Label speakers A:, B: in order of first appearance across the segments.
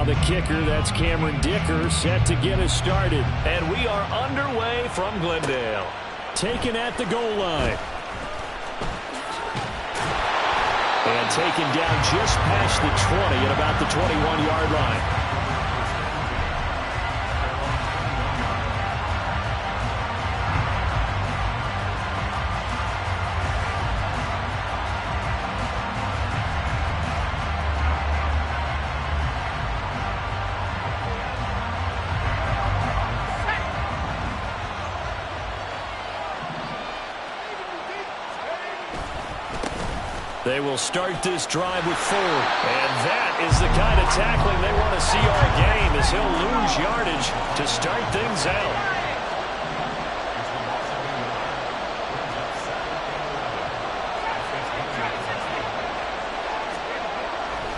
A: Now the kicker, that's Cameron Dicker, set to get us started.
B: And we are underway from Glendale.
A: Taken at the goal line. And taken down just past the 20 at about the 21-yard line. They will start this drive with 4. And that is the kind of tackling they want to see all game, as he'll lose yardage to start things out.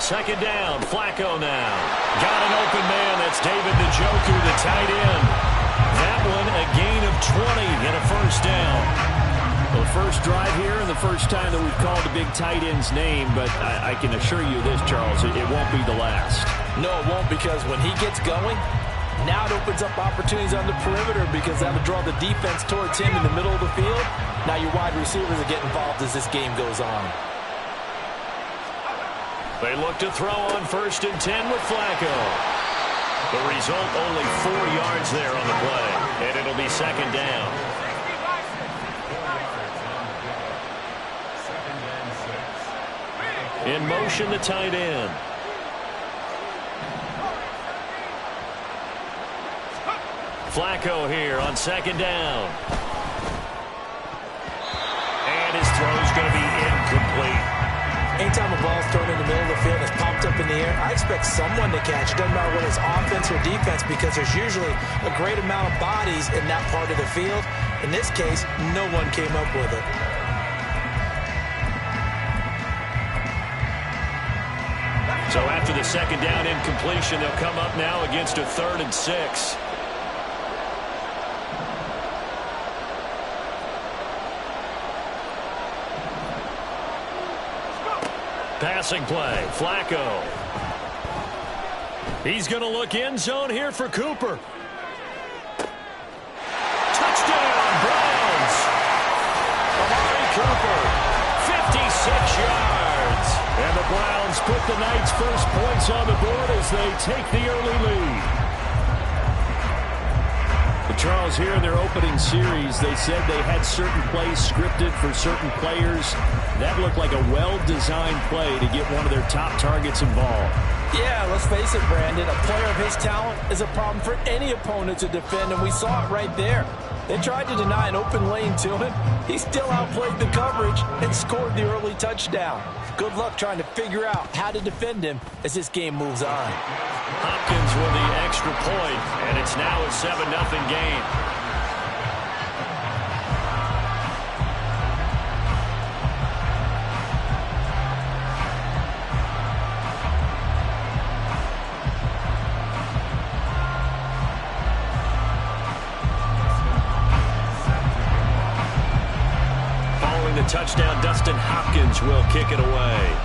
A: Second down, Flacco now. Got an open man, that's David Njoku, the tight end. That one a gain of 20 and a first down. The first drive here and the first time that we've called a big tight end's name, but I can assure you this, Charles, it won't be the last.
C: No, it won't, because when he gets going, now it opens up opportunities on the perimeter, because that'll draw the defense towards him in the middle of the field. Now your wide receivers will get involved as this game goes on.
B: They look to throw on 1st and 10 with Flacco. The result, only 4 yards there on the play, and it'll be second down. In motion, the tight end. Flacco here on second down. And his throw's going to be incomplete.
C: Anytime a ball's thrown in the middle of the field and it's popped up in the air, I expect someone to catch. It doesn't matter whether it's offense or defense, because there's usually a great amount of bodies in that part of the field. In this case, no one came up with it.
B: So after the second down incompletion, they'll come up now against a 3rd and 6. Passing play, Flacco. He's going to look end zone here for Cooper. Touchdown, Browns! Amari Cooper, 56 yards. And the Browns put the Knights' first points on the board as they take the early lead.
A: But Charles, here in their opening series, they said they had certain plays scripted for certain players. That looked like a well-designed play to get one of their top targets involved.
C: Yeah, let's face it, Brandon. A player of his talent is a problem for any opponent to defend, and we saw it right there. They tried to deny an open lane to him. He still outplayed the coverage and scored the early touchdown. Good luck trying to figure out how to defend him as this game moves on.
B: Hopkins with the extra point, and it's now a 7-0 game. Following the touchdown, Dustin Hopkins will kick it away.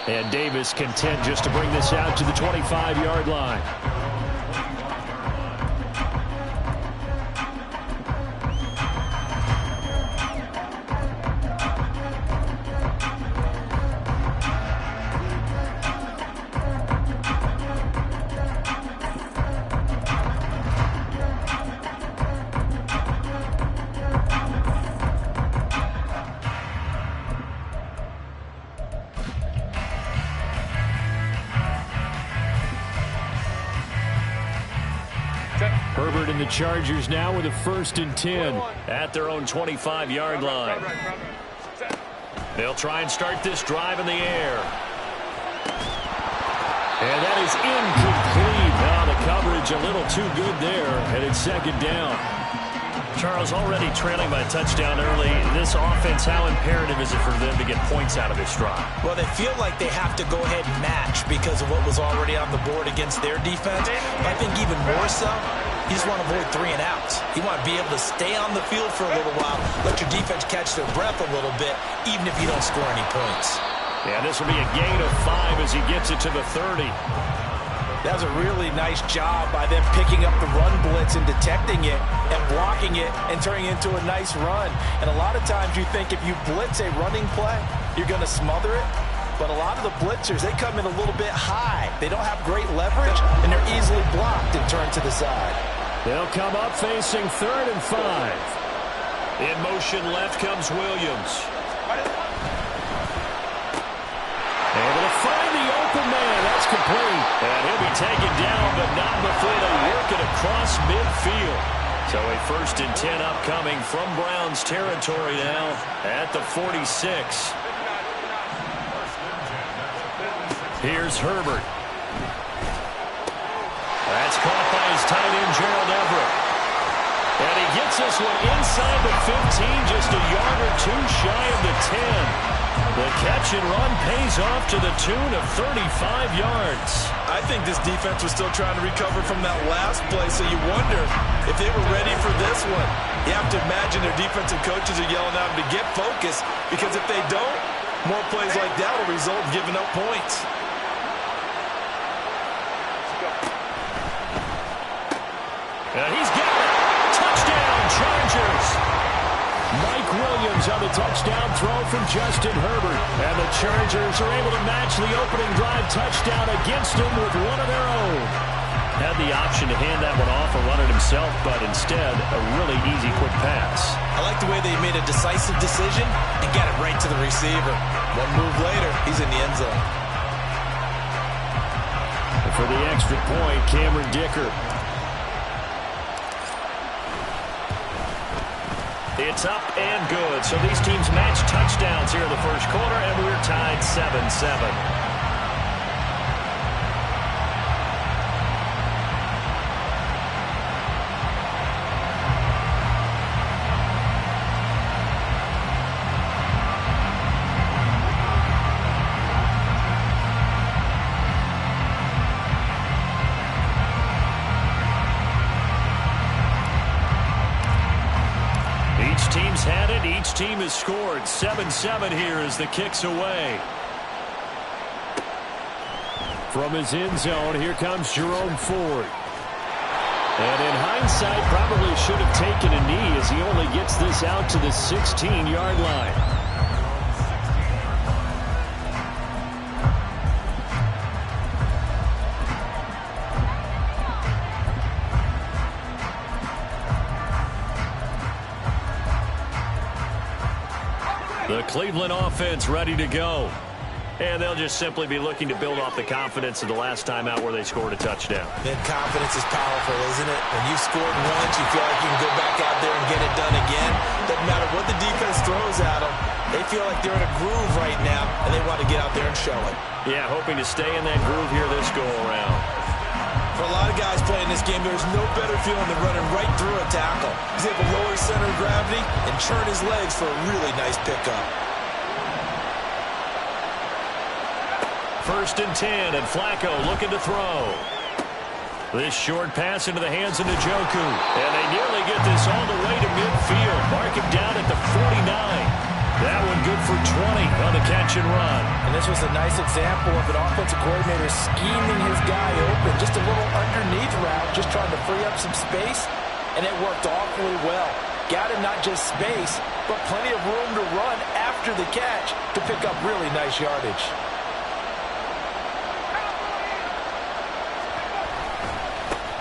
A: And Davis content just to bring this out to the 25-yard line. Herbert and the Chargers now with a 1st and 10
B: at their own 25-yard line. They'll try and start this drive in the air. And that is incomplete. Now the coverage a little too good there, and it's second down. Charles, already trailing by a touchdown early. This offense, how imperative is it for them to get points out of this drive?
C: Well, they feel like they have to go ahead and match because of what was already on the board against their defense. But I think even more so, you just want to avoid 3 and outs. You want to be able to stay on the field for a little while, let your defense catch their breath a little bit, even if you don't score any points.
A: And this will be a gain of 5 as he gets it to the 30.
C: That was a really nice job by them picking up the run blitz and detecting it and blocking it and turning it into a nice run. And a lot of times you think if you blitz a running play, you're going to smother it. But a lot of the blitzers, they come in a little bit high. They don't have great leverage, and they're easily blocked and turned to the side.
A: They'll come up facing 3rd and 5. In motion left comes Williams. Able to find the open man. That's complete. And he'll be taken down, but not before they work it across midfield. So a 1st and 10 upcoming from Browns territory now at the 46. Here's Herbert. That's caught by his tight end, Gerald Everett. And he gets this one inside the 15, just a yard or 2 shy of the 10. The catch and run pays off to the tune of 35 yards.
C: I think this defense was still trying to recover from that last play, so you wonder if they were ready for this one. You have to imagine their defensive coaches are yelling at them to get focused, because if they don't, more plays like that will result in giving up points.
A: And he's got it. Touchdown, Chargers. Mike Williams on the touchdown throw from Justin Herbert. And the Chargers are able to match the opening drive touchdown against him with one of their own. Had the option to hand that one off or run it himself, but instead, a really easy, quick pass.
C: I like the way they made a decisive decision and got it right to the receiver. One move later, he's in the end zone.
A: And for the extra point, Cameron Dicker. It's up and good. So these teams match touchdowns here in the first quarter, and we're tied 7-7. Team's had it. Each team has scored. 7-7 here as the kick's away. From his end zone, here comes Jerome Ford. And in hindsight, probably should have taken a knee as he only gets this out to the 16-yard line. The Cleveland offense ready to go. And they'll just simply be looking to build off the confidence of the last time out where they scored a touchdown.
C: Man, confidence is powerful, isn't it? When you've scored once, you feel like you can go back out there and get it done again. Doesn't matter what the defense throws at them. They feel like they're in a groove right now, and they want to get out there and show it.
A: Yeah, hoping to stay in that groove here this go-around.
C: For a lot of guys playing this game, there's no better feeling than running right through a tackle. He's able to lower his center of gravity and churn his legs for a really nice pickup.
A: 1st and 10, and Flacco looking to throw. This short pass into the hands of Njoku. And they nearly get this all the way to midfield. Mark him down at the 49. That one good for 20 on the catch and run.
C: And this was a nice example of an offensive coordinator scheming his guy open. Just a little underneath route, just trying to free up some space. And it worked awfully well. Got him not just space, but plenty of room to run after the catch to pick up really nice yardage.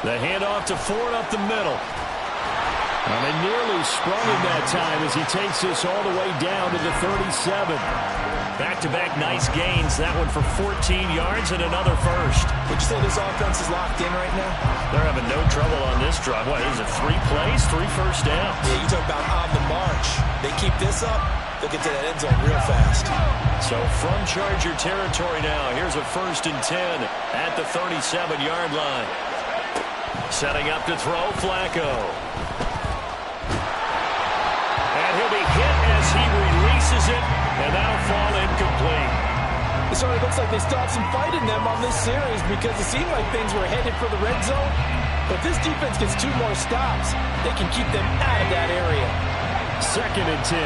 A: The handoff to Ford up the middle. And they nearly sprung him that time as he takes this all the way down to the 37. Back-to-back nice gains. That one for 14 yards and another first.
C: Would you say this offense is locked in right now?
A: They're having no trouble on this drive. What is it, 3 plays, 3 first downs?
C: Yeah, you talk about on the march. They keep this up, they'll get to that end zone real fast.
A: So from Charger territory now, here's a 1st and 10 at the 37-yard line. Setting up to throw, Flacco. And he'll be hit as he releases it, and that'll fall incomplete.
C: It sort of looks like they still have some fight in them on this series because it seemed like things were headed for the red zone. But this defense gets 2 more stops. They can keep them out of that area.
A: 2nd and 10.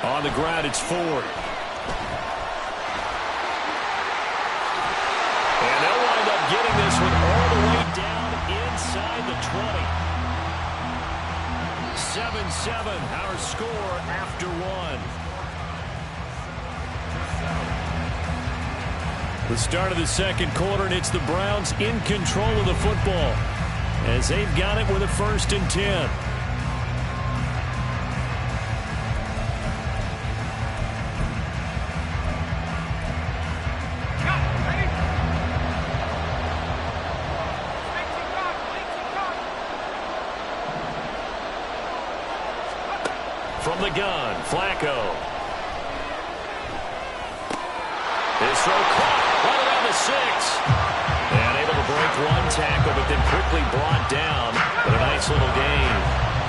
A: On the ground, it's Ford. And they'll wind up getting this one all the way down inside the 20. 7-7, our score after one. The start of the second quarter, and it's the Browns in control of the football as they've got it with a 1st and 10. From the gun, Flacco. His throw caught right around the 6. And able to break one tackle, but then quickly brought down. But a nice little gain.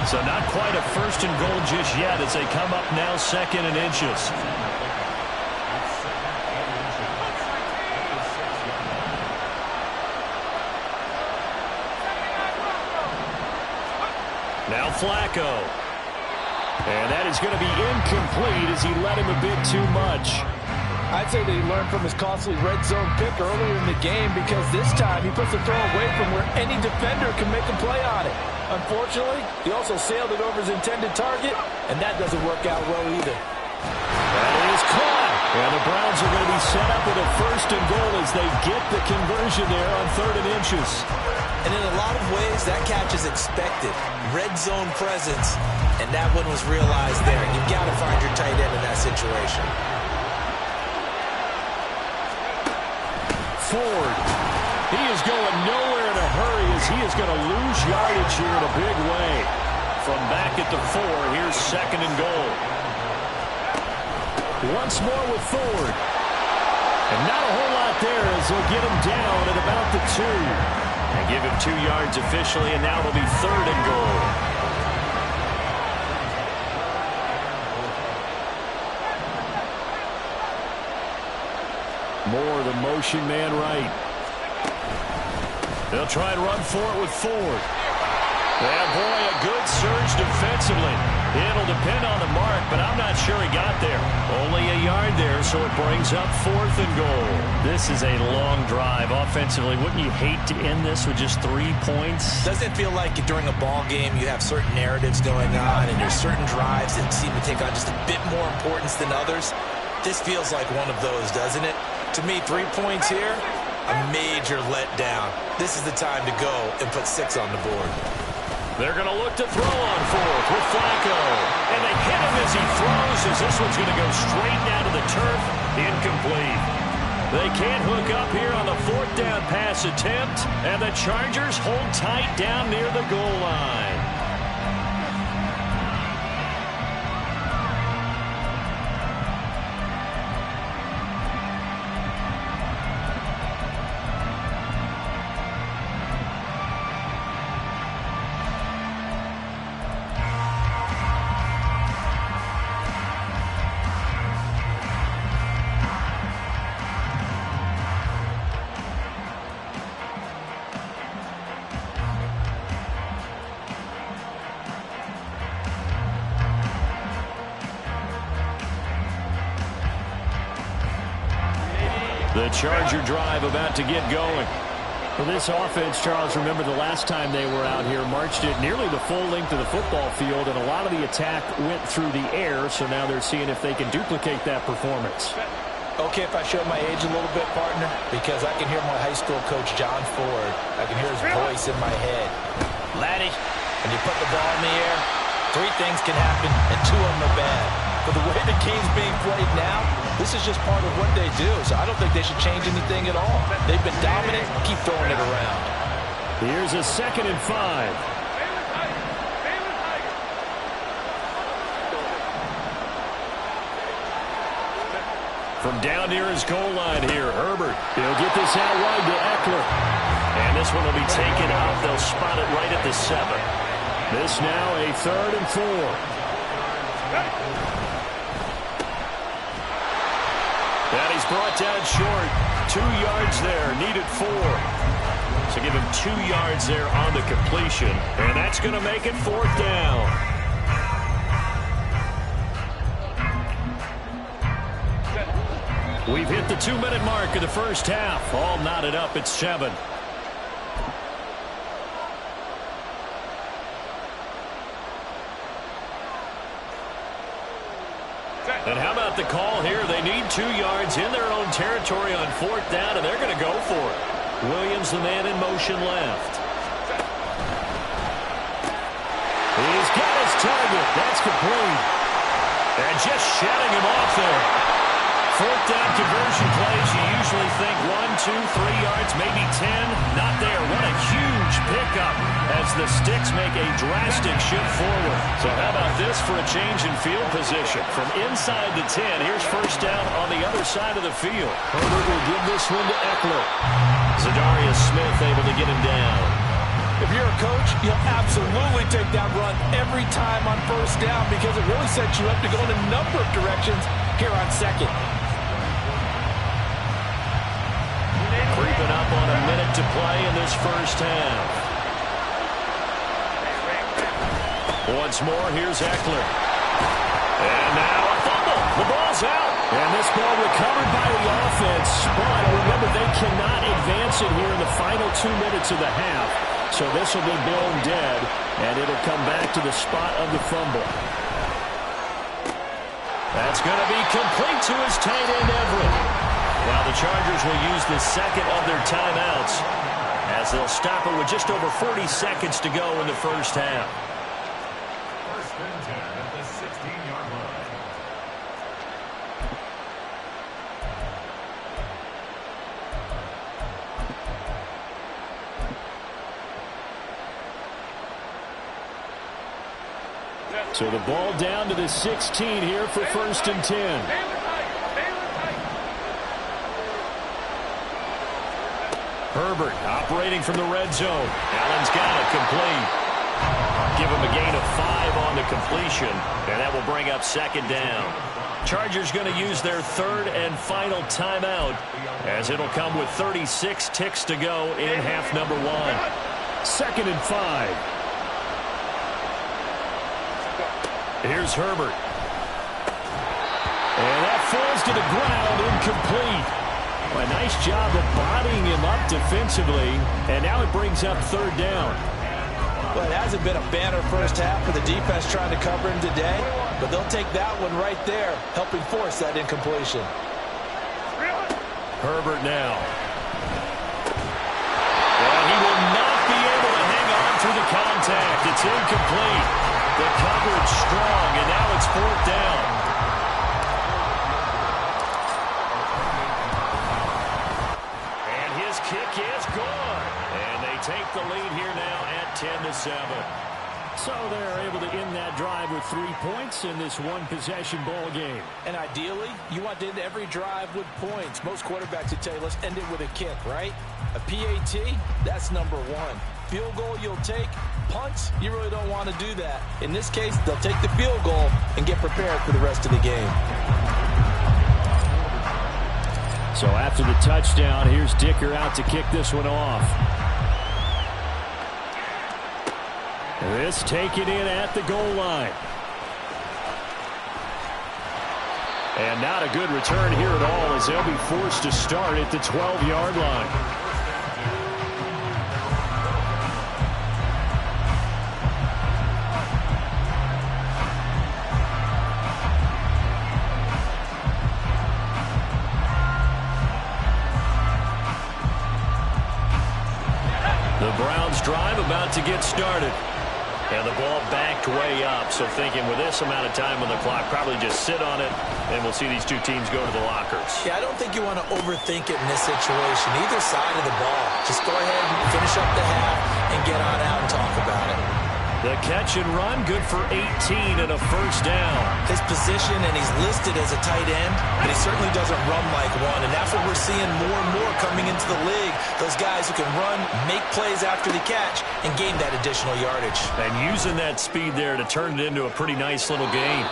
A: So not quite a 1st and goal just yet as they come up now 2nd and inches. Now Flacco. And that is going to be incomplete as he led him a bit too much.
C: I'd say that he learned from his costly red zone pick earlier in the game because this time he puts the throw away from where any defender can make a play on it. Unfortunately, he also sailed it over his intended target, and that doesn't work out well either.
A: That is caught. And the Browns are going to be set up with a 1st and goal as they get the conversion there on 3rd and inches.
D: And in a lot of ways, that catch is expected. Red zone presence, and that one was realized there. You've got to find your tight end in that situation.
A: Ford. He is going nowhere in a hurry as he is going to lose yardage here in a big way. From back at the 4, here's 2nd and goal. Once more with Ford. And not a whole lot there as they'll get him down at about the 2. And give him 2 yards officially, and now it'll be 3rd and goal. More the motion man right. They'll try and run for it with Ford. Yeah, boy, a good surge defensively. It'll depend on the mark, but I'm not sure he got there. Only a yard there, so it brings up 4th and goal. This is a long drive offensively. Wouldn't you hate to end this with just 3 points?
D: Doesn't it feel like during a ball game you have certain narratives going on and there's certain drives that seem to take on just a bit more importance than others? This feels like one of those, doesn't it? To me, 3 points here, a major letdown. This is the time to go and put 6 on the board.
A: They're going to look to throw on 4th with Flacco. And they hit him as he throws as this one's going to go straight down to the turf. Incomplete. They can't hook up here on the 4th down pass attempt. And the Chargers hold tight down near the goal line. The Charger drive about to get going.
B: For this offense, Charles, remember the last time they were out here, marched it nearly the full length of the football field, and a lot of the attack went through the air, so now they're seeing if they can duplicate that performance.
C: Okay, if I show my age a little bit, partner, because I can hear my high school coach, John Ford. I can hear his voice in my head. Laddie, when you put the ball in the air, 3 things can happen, and 2 of them are bad. But the way the game's being played now, this is just part of what they do, so I don't think they should change anything at all. They've been dominant. Keep throwing it around.
B: Here's a 2nd and 5.
A: From down near his goal line here, Herbert. He'll get this out wide to Eckler. And this one will be taken out. They'll spot it right at the 7.
B: This now a 3rd and 4.
A: And he's brought down short. 2 yards there. Needed 4. So give him 2 yards there on the completion. And that's going to make it 4th down. We've hit the 2-minute mark of the first half. All knotted up at 7. And how about the call here? They need 2 yards in their own territory on 4th down, and they're going to go for it. Williams, the man in motion left. He's got his target. That's complete. And just shutting him off there. 4th down conversion plays, you usually think 1, 2, 3 yards, maybe 10. Not there. What a huge pickup as the Sticks make a drastic shift forward. So how about this for a change in field position? From inside the 10, here's 1st down on the other side of the field. Herbert will give this one to Eckler. Zadarius Smith able to get him down.
C: If you're a coach, you'll absolutely take that run every time on 1st down because it really sets you up to go in a number of directions here on 2nd.
A: Creeping up on a minute to play in this first half. Once more, here's Eckler. And now a fumble. The ball's out. And this ball recovered by the offense. But remember, they cannot advance it here in the final 2 minutes of the half. So this will be blown dead, and it'll come back to the spot of the fumble. That's going to be complete to his tight end, Everett. While the Chargers will use the second of their timeouts as they'll stop it with just over 40 seconds to go in the first half.
E: 1st and 10 at the 16-yard line.
A: So the ball down to the 16 here for 1st and 10. Herbert operating from the red zone. Allen's got it complete. Give him a gain of 5 on the completion, and that will bring up 2nd down. Chargers going to use their 3rd and final timeout as it'll come with 36 ticks to go in half number 1. 2nd and 5. Here's Herbert. And that falls to the ground, incomplete. A nice job of bodying him up defensively, and now it brings up 3rd down.
C: Well, it hasn't been a banner first half for the defense trying to cover him today, but they'll take that one right there, helping force that incompletion.
A: Herbert now. Well, he will not be able to hang on through the contact. It's incomplete. The coverage strong, and now it's 4th down. Kick is gone, and they take the lead here now at 10-7. So they're able to end that drive with 3 points in this one-possession ball game.
C: And ideally, you want to end every drive with points. Most quarterbacks would tell you, let's end it with a kick, right? A PAT, that's number 1. Field goal you'll take. Punts, you really don't want to do that. In this case, they'll take the field goal and get prepared for the rest of the game.
A: So after the touchdown, here's Dicker out to kick this one off. This taken in at the goal line. And not a good return here at all as they'll be forced to start at the 12-yard line. The Browns drive about to get started. And the ball backed way up. So thinking with this amount of time on the clock, probably just sit on it, and we'll see these two teams go to the lockers.
D: Yeah, I don't think you want to overthink it in this situation. Either side of the ball. Just go ahead and finish up the half and get on out and talk about it.
A: The catch and run, good for 18 and a 1st down.
D: His position, and he's listed as a tight end, but he certainly doesn't run like one, and that's what we're seeing more and more coming into the league. Those guys who can run, make plays after the catch, and gain that additional yardage.
A: And using that speed there to turn it into a pretty nice little gain.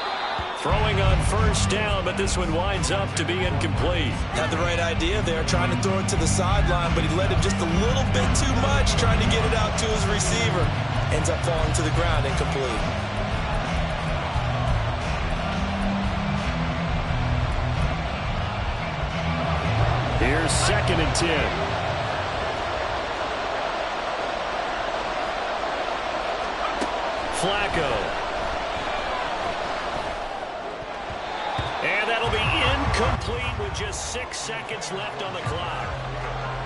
A: Throwing on 1st down, but this one winds up to be incomplete.
D: Had the right idea there, trying to throw it to the sideline, but he led him just a little bit too much, trying to get it out to his receiver. Ends up falling to the ground, incomplete.
B: Here's 2nd and 10. Flacco. And that'll be incomplete with just 6 seconds left on the clock.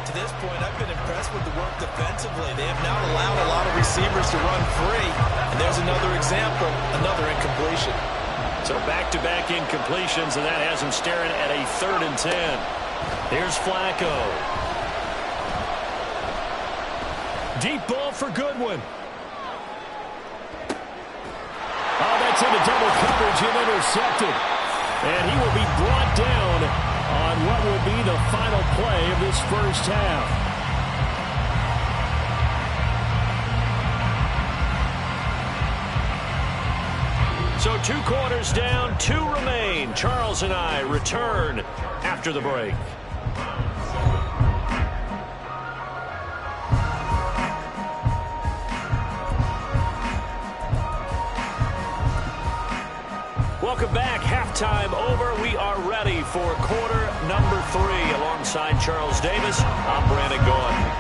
D: To this point, I've been impressed with the work defensively. They have not allowed a lot of receivers to run free. And there's another example, another incompletion.
B: So back-to-back incompletions, and that has him staring at a 3rd and 10. Here's Flacco. Deep ball for Goodwin. Oh, that's into double coverage and intercepted. And he will be brought down on what will be the final play of this first half. So 2 quarters down, 2 remain. Charles and I return after the break. Welcome back. Halftime over. We are ready for quarter number 3. Alongside Charles Davis, I'm Brandon Gaudin.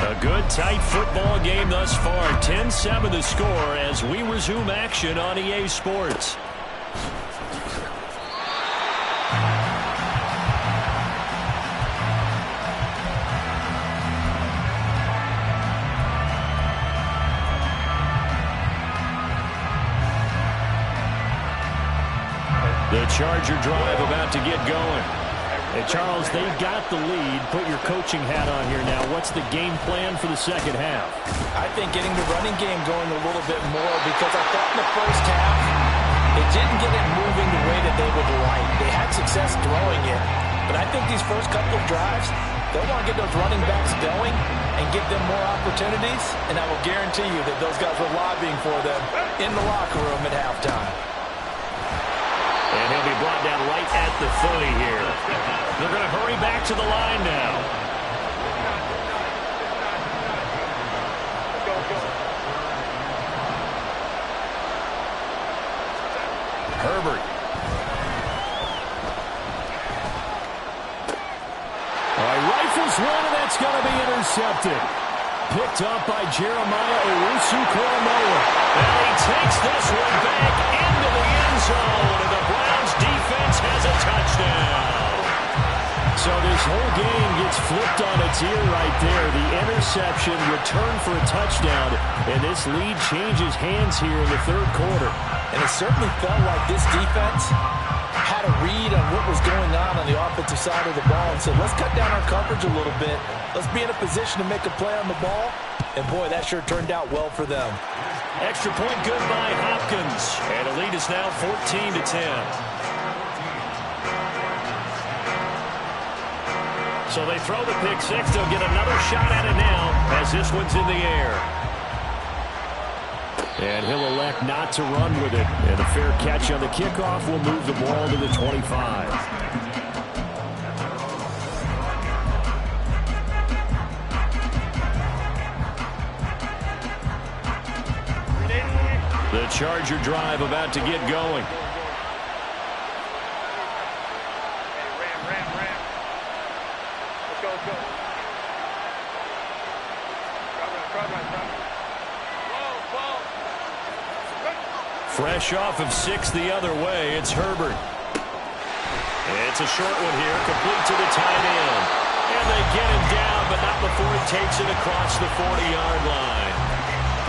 B: A good, tight football game thus far. 10-7 the score as we resume action on EA Sports. The Charger drive about to get going. Hey, Charles, they've got the lead. Put your coaching hat on here now. What's the game plan for the second half?
C: I think getting the running game going a little bit more, because I thought in the first half they didn't get it moving the way that they would like. They had success throwing it, but I think these first couple of drives, they'll want to get those running backs going and give them more opportunities, and I will guarantee you that those guys were lobbying for them in the locker room at halftime.
B: And he'll be brought down right at the 30 here. They're going to hurry back to the line now. Herbert. All right, rifles one, and that's going to be intercepted. Picked up by Jeremiah Owusu-Koramoah. And he takes this one back into the end zone, and the Browns defense has a touchdown. So this whole game gets flipped on its ear right there. The interception, return for a touchdown, and this lead changes hands here in the 3rd quarter.
C: And it certainly felt like this defense had a read on what was going on the offensive side of the ball and said, let's cut down our coverage a little bit. Let's be in a position to make a play on the ball. And, boy, that sure turned out well for them.
B: Extra point good by Hopkins. And the lead is now 14-10. So they throw the pick six. They'll get another shot at it now as this one's in the air. And he'll elect not to run with it. And a fair catch on the kickoff will move the ball to the 25. The Charger drive about to get going. Fresh off of 6 the other way, it's Herbert. It's a short one here, complete to the tight end. And they get him down, but not before he takes it across the 40-yard line.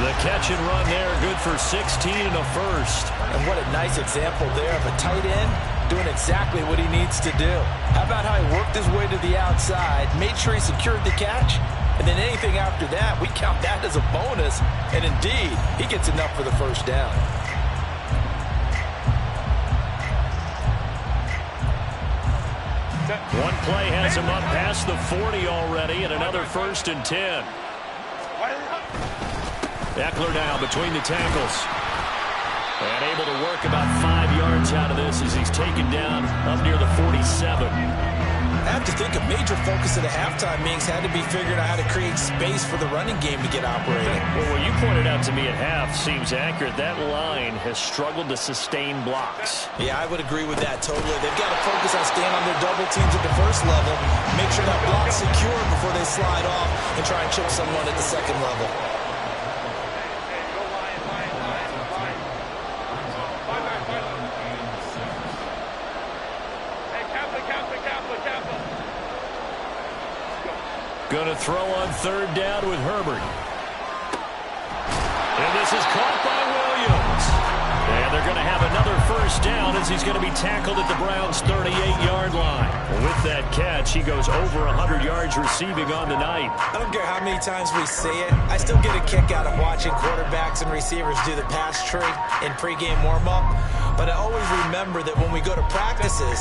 B: The catch and run there, good for 16 and a first.
C: And what a nice example there of a tight end doing exactly what he needs to do. How about how he worked his way to the outside, made sure he secured the catch, and then anything after that, we count that as a bonus. And indeed, he gets enough for the first down.
B: One play has him up past the 40 already, and another 1st and 10. Eckler now between the tackles. And able to work about 5 yards out of this as he's taken down up near the 47.
D: I have to think a major focus of the halftime meetings had to be figuring out how to create space for the running game to get operating.
B: Well, you pointed readout to me at half seems accurate. That line has struggled to sustain blocks.
D: Yeah, I would agree with that totally. They've got to focus on staying on their double teams at the first level, make sure that block's secure before they slide off and try and chip someone at the second level.
A: Going to throw on third down with Herbert. And this is caught by Williams. And they're going to have another first down as he's going to be tackled at the Browns' 38-yard line. With that catch, he goes over 100 yards receiving on the night.
D: I don't care how many times we say it, I still get a kick out of watching quarterbacks and receivers do the pass tree in pregame warm-up. But I always remember that when we go to practices,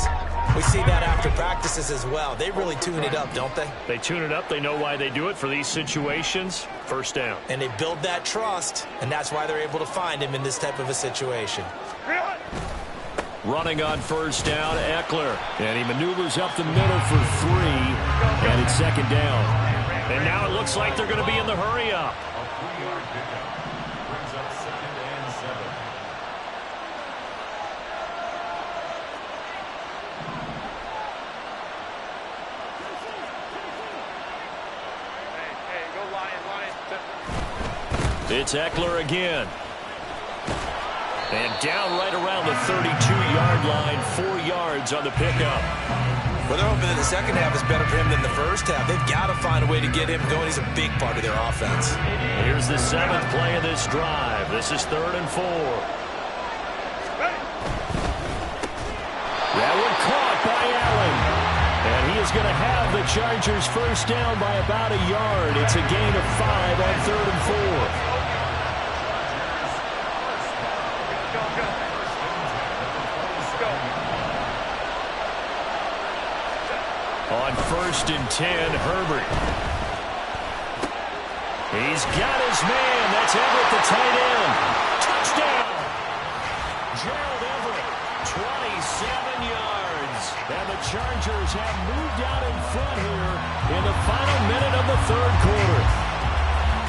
D: we see that after practices as well. They really tune it up, don't they?
B: They tune it up. They know why they do it for these situations. First down.
D: And they build that trust, and that's why they're able to find him in this type of a situation.
A: Running on first down, Eckler. And he maneuvers up the middle for 3. And it's second down.
B: And now it looks like they're going to be in the hurry-up.
A: It's Eckler again. And down right around the 32-yard line, 4 yards on the pickup.
D: Well, they're hoping that the second half is better for him than the first half. They've got to find a way to get him going. He's a big part of their offense.
A: Here's the 7th play of this drive. This is 3rd and 4. That one caught by Allen. And he is going to have the Chargers first down by about a yard. It's a gain of 5 on 3rd and 4. On 1st and 10, Herbert. He's got his man. That's Everett, the tight end. Touchdown! Gerald Everett, 27 yards. And the Chargers have moved out in front here in the final minute of the 3rd quarter.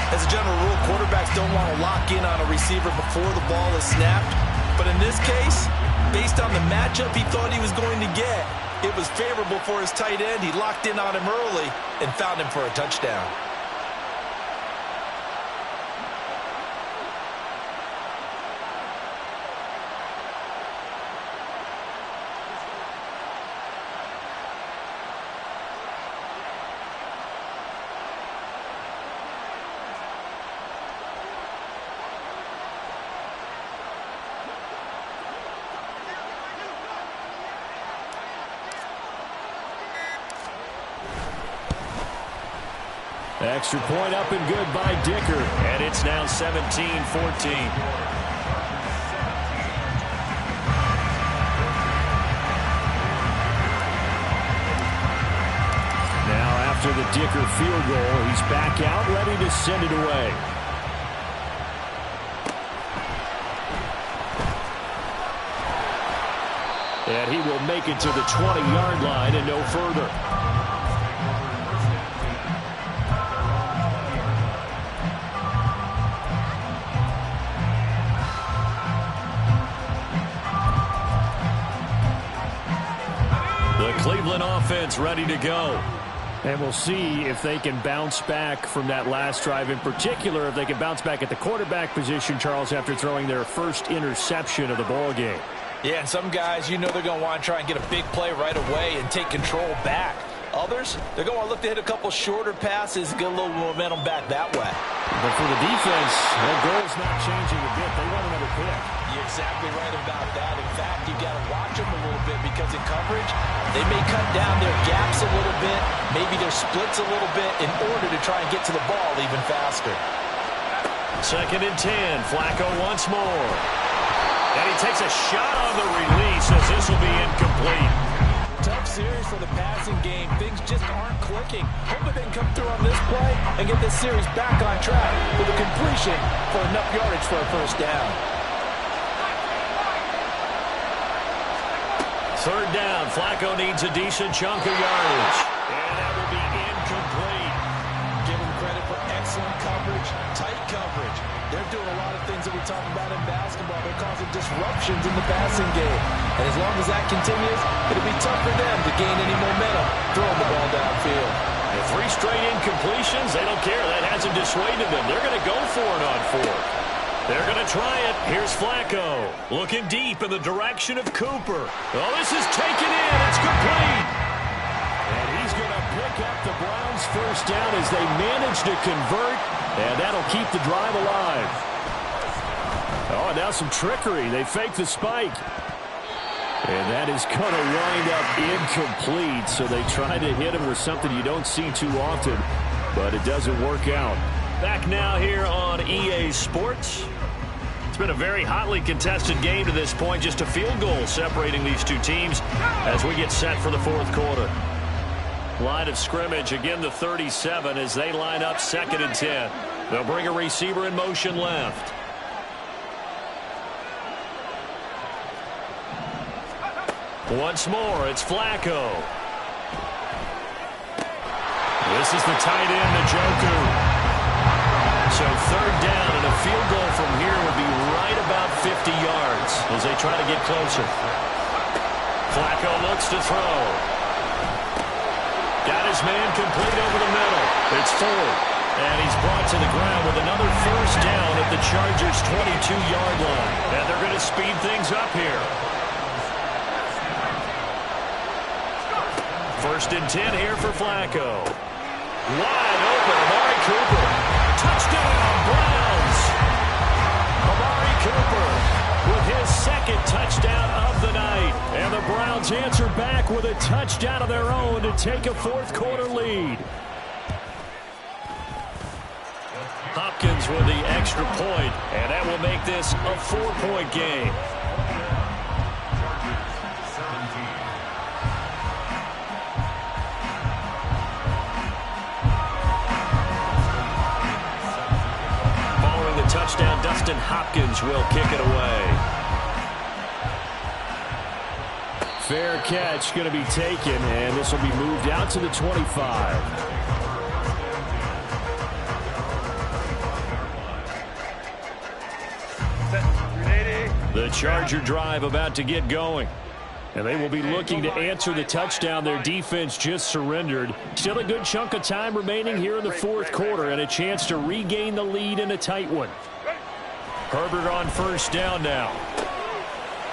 D: As a general rule, quarterbacks don't want to lock in on a receiver before the ball is snapped. But in this case, based on the matchup he thought he was going to get, it was favorable for his tight end. He locked in on him early and found him for a touchdown.
A: Extra point up and good by Dicker. And it's now 17-14. Now after the Dicker field goal, he's back out, ready to send it away. And he will make it to the 20-yard line and no further. Cleveland offense ready to go.
B: And we'll see if they can bounce back from that last drive. In particular, if they can bounce back at the quarterback position, Charles, after throwing their first interception of the ball game.
C: Yeah, and some guys, you know they're going to want to try and get a big play right away and take control back. Others, they're going to look to hit a couple shorter passes, get a little momentum back that way.
B: But for the defense, their goal's not changing a bit. They want another pick.
C: You're exactly right about that. In fact, you've got to watch them a little bit because in coverage, they may cut down their gaps a little bit, maybe their splits a little bit in order to try and get to the ball even faster.
A: 2nd and 10. Flacco once more. And he takes a shot on the release as this will be incomplete.
C: Tough series for the passing game. Things just aren't clicking. Hoping they can come through on this play and get this series back on track with a completion for enough yardage for a first down.
A: 3rd down. Flacco needs a decent chunk of yardage. And that will be incomplete.
C: Give them credit for excellent coverage, tight coverage. They're doing a lot of things that we talk about in basketball. They're causing disruptions in the passing game. And as long as that continues, it'll be tough for them to gain any momentum throwing the ball downfield.
B: And 3 straight incompletions, they don't care. That hasn't dissuaded them. They're going to go for it on 4th. They're going to try it. Here's Flacco. Looking deep in the direction of Cooper. Oh, this is taken in. It's complete. And he's going to pick up the Browns' first down as they manage to convert. And that'll keep the drive alive. Oh, and now some trickery. They fake the spike. And that is going to wind up incomplete. So they try to hit him with something you don't see too often. But it doesn't work out. Back now here on EA Sports. It's been a very hotly contested game to this point. Just a field goal separating these two teams as we get set for the 4th quarter. Line of scrimmage, again the 37 as they line up 2nd and 10. They'll bring a receiver in motion left. Once more, it's Flacco. This is the tight end, Njoku. So 3rd down, and a field goal from here would be right about 50 yards as they try to get closer. Flacco looks to throw. Got his man complete over the middle. It's 4th, and he's brought to the ground with another first down at the Chargers' 22-yard line. And they're going to speed things up here. 1st and 10 here for Flacco. Wide open, Amari Cooper. Touchdown, Browns! Amari Cooper with his 2nd touchdown of the night. And the Browns answer back with a touchdown of their own to take a 4th quarter lead. Hopkins with the extra point, and that will make this a 4-point game. Touchdown, Dustin Hopkins will kick it away. Fair catch going to be taken, and this will be moved out to the 25. The Charger drive about to get going. And they will be looking to answer the touchdown their defense just surrendered. Still a good chunk of time remaining here in the 4th quarter and a chance to regain the lead in a tight one. Herbert on 1st down now.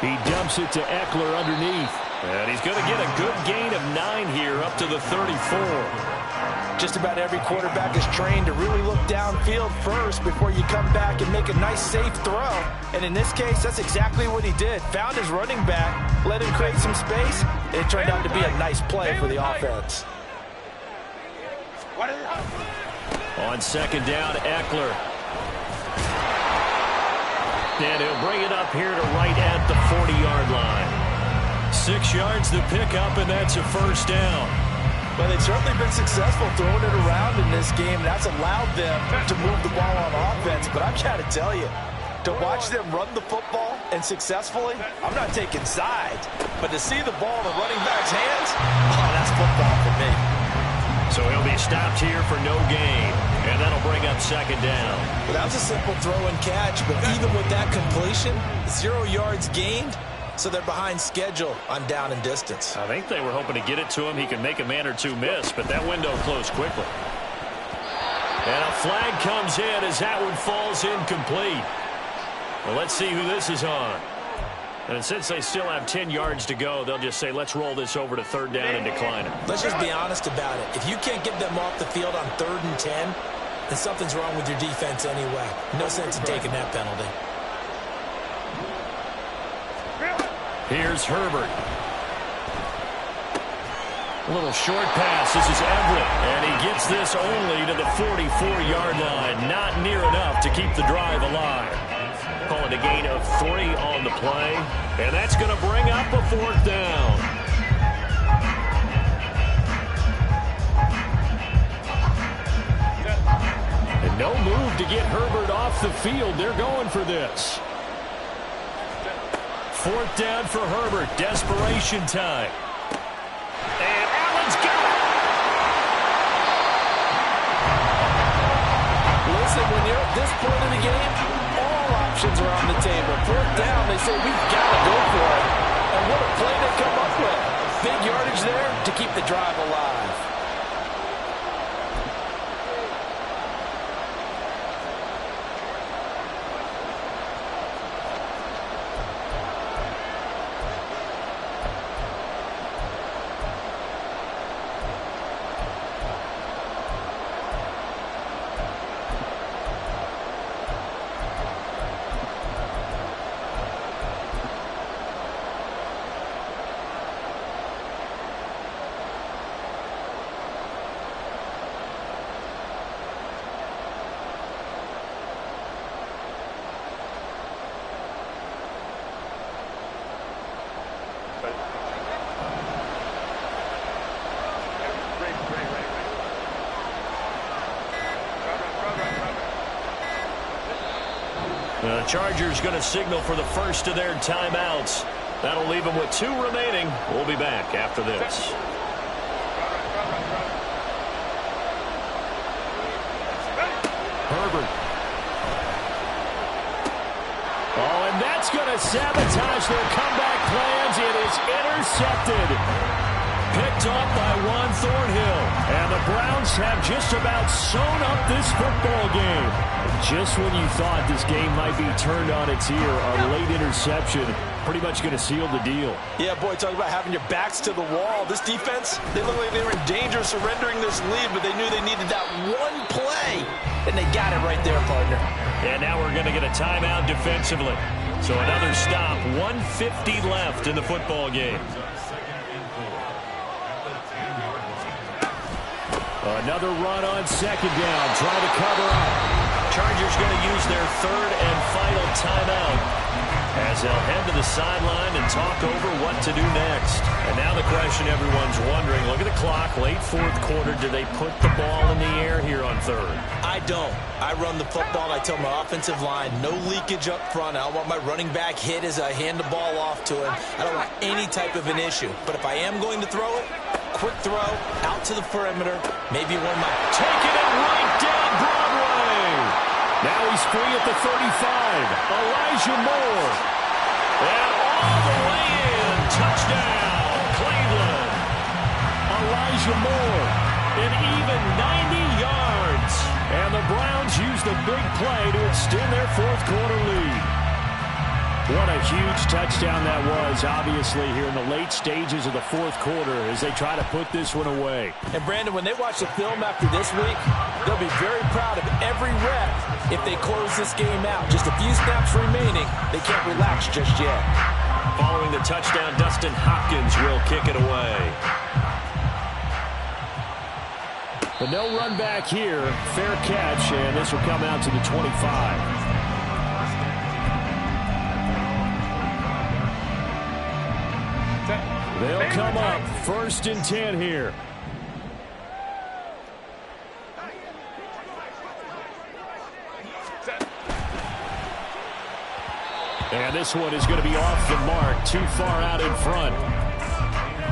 B: He dumps it to Eckler underneath. And he's going to get a good gain of 9 here up to the 34.
C: Just about every quarterback is trained to really look downfield first before you come back and make a nice, safe throw. And in this case, that's exactly what he did. Found his running back, let him create some space. It turned out to be a nice play for the offense.
B: On 2nd down, Eckler. And he'll bring it up here to right at the 40-yard line. 6 yards to pick up, and that's a 1st down.
C: Well, they've certainly been successful throwing it around in this game. That's allowed them to move the ball on offense. But I'm trying to tell you, to watch them run the football and successfully, I'm not taking sides. But to see the ball in the running back's hands, oh, that's football for me.
B: So he'll be stopped here for no gain. And that'll bring up 2nd down.
C: Well, that was a simple throw and catch. But even with that completion, 0 yards gained. So they're behind schedule on down and distance.
B: I think they were hoping to get it to him. He could make a man or two miss, but that window closed quickly. And a flag comes in as that one falls incomplete. Well, let's see who this is on. And since they still have 10 yards to go, they'll just say, let's roll this over to 3rd down and decline it.
D: Let's just be honest about it. If you can't get them off the field on 3rd and 10, then something's wrong with your defense anyway. No sense in taking that penalty.
B: Here's Herbert. A little short pass. This is Everett. And he gets this only to the 44-yard line. Not near enough to keep the drive alive. Call it a gain of 3 on the play. And that's going to bring up a 4th down. And no move to get Herbert off the field. They're going for this. 4th down for Herbert. Desperation time. And Allen's got it.
C: Listen, when you're at this point in the game, options are on the table. Fourth down, they say, we've got to go for it. And what a play they come up with. Big yardage there to keep the drive alive.
A: The Chargers going to signal for the first of their timeouts. That'll leave them with 2 remaining. We'll be back after this. Herbert. Oh, and that's going to sabotage their comeback plans. It is intercepted. Picked off by Juan Thornhill. And the Browns have just about sewn up this football game. Just when you thought this game might be turned on its ear, a late interception pretty much going to seal the deal.
C: Yeah, boy, talk about having your backs to the wall. This defense, they look like they were in danger of surrendering this lead, but they knew they needed that one play, and they got it right there, partner.
A: And now we're going to get a timeout defensively. So another stop, 1:50 left in the football game. Another run on second down, trying to cover up. Chargers going to use their 3rd and final timeout as they'll head to the sideline and talk over what to do next. And now the question everyone's wondering, look at the clock, late 4th quarter, do they put the ball in the air here on 3rd?
D: I don't. I run the football. I tell my offensive line, no leakage up front. I don't want my running back hit as I hand the ball off to him. I don't want any type of an issue. But if I am going to throw it, quick throw, out to the perimeter, maybe one of my...
A: Taking it right down Broadway. Now he's free at the 35. Elijah Moore. And all the way in. Touchdown, Cleveland. Elijah Moore. An even 90 yards. And the Browns use the big play to extend their 4th quarter lead. What a huge touchdown that was, obviously, here in the late stages of the 4th quarter as they try to put this one away.
C: And, Brandon, when they watch the film after this week, they'll be very proud of every rep if they close this game out. Just a few snaps remaining. They can't relax just yet.
A: Following the touchdown, Dustin Hopkins will kick it away. But no run back here. Fair catch, and this will come out to the 25. They'll come up 1st and 10 here. And this one is going to be off the mark, too far out in front.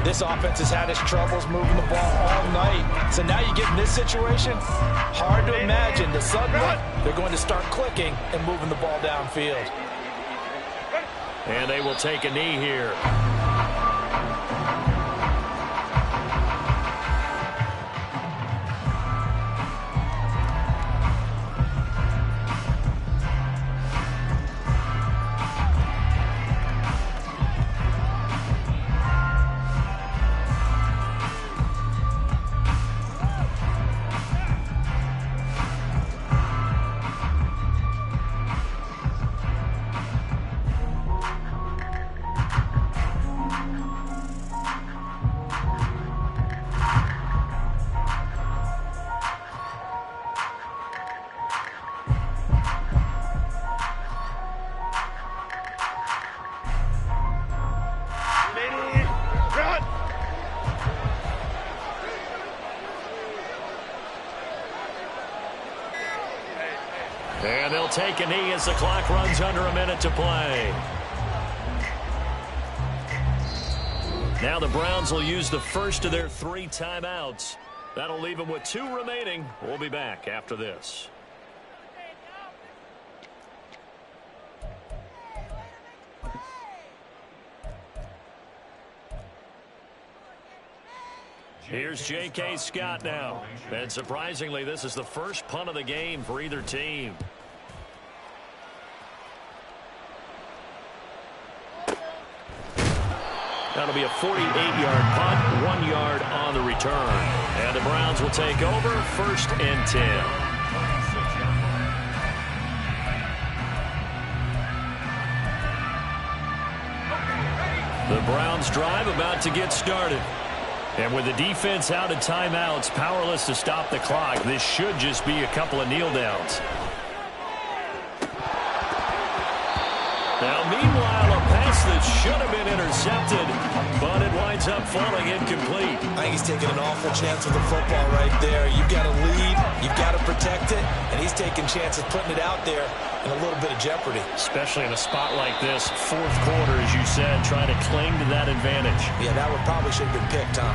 C: This offense has had its troubles moving the ball all night. So now you get in this situation, hard to imagine that suddenly they're going to start clicking and moving the ball downfield.
A: And they will take a knee here. And they'll take a knee as the clock runs under a minute to play. Now the Browns will use the first of their 3 timeouts. That'll leave them with 2 remaining. We'll be back after this. Here's J.K. Scott now. And surprisingly, this is the first punt of the game for either team. That'll be a 48-yard punt, 1 yard on the return. And the Browns will take over, 1st and 10. The Browns drive about to get started. And with the defense out of timeouts, powerless to stop the clock, this should just be a couple of kneel downs. Now, meanwhile, a pass that should have been intercepted, but it winds up falling incomplete.
D: I think he's taking an awful chance with the football right there. You've got to lead, you've got to protect it, and he's taking chances putting it out there in a little bit of jeopardy.
A: Especially in a spot like this, 4th quarter, as you said, trying to cling to that advantage.
D: Yeah, that one probably should have been picked, huh?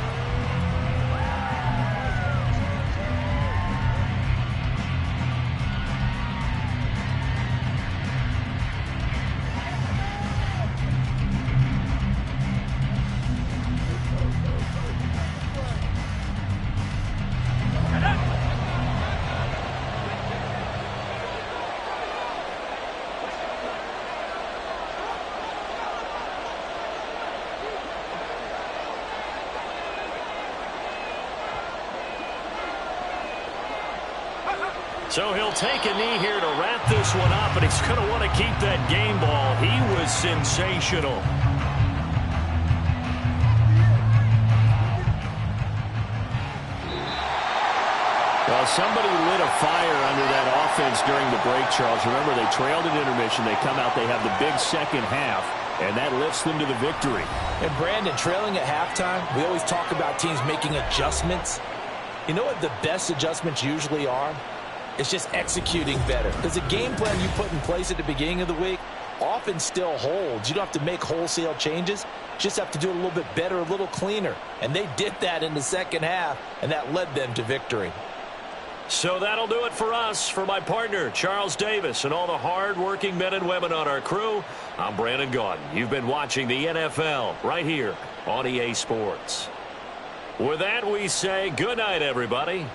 A: So he'll take a knee here to wrap this one up, and he's going to want to keep that game ball. He was sensational. Well, somebody lit a fire under that offense during the break, Charles. Remember, they trailed at intermission. They come out, they have the big second half, and that lifts them to the victory.
C: And Brandon, trailing at halftime, we always talk about teams making adjustments. You know what the best adjustments usually are? It's just executing better. Because the game plan you put in place at the beginning of the week often still holds. You don't have to make wholesale changes. You just have to do it a little bit better, a little cleaner. And they did that in the second half, and that led them to victory.
A: So that'll do it for us. For my partner, Charles Davis, and all the hard-working men and women on our crew, I'm Brandon Gaudin. You've been watching the NFL right here on EA Sports. With that, we say good night, everybody.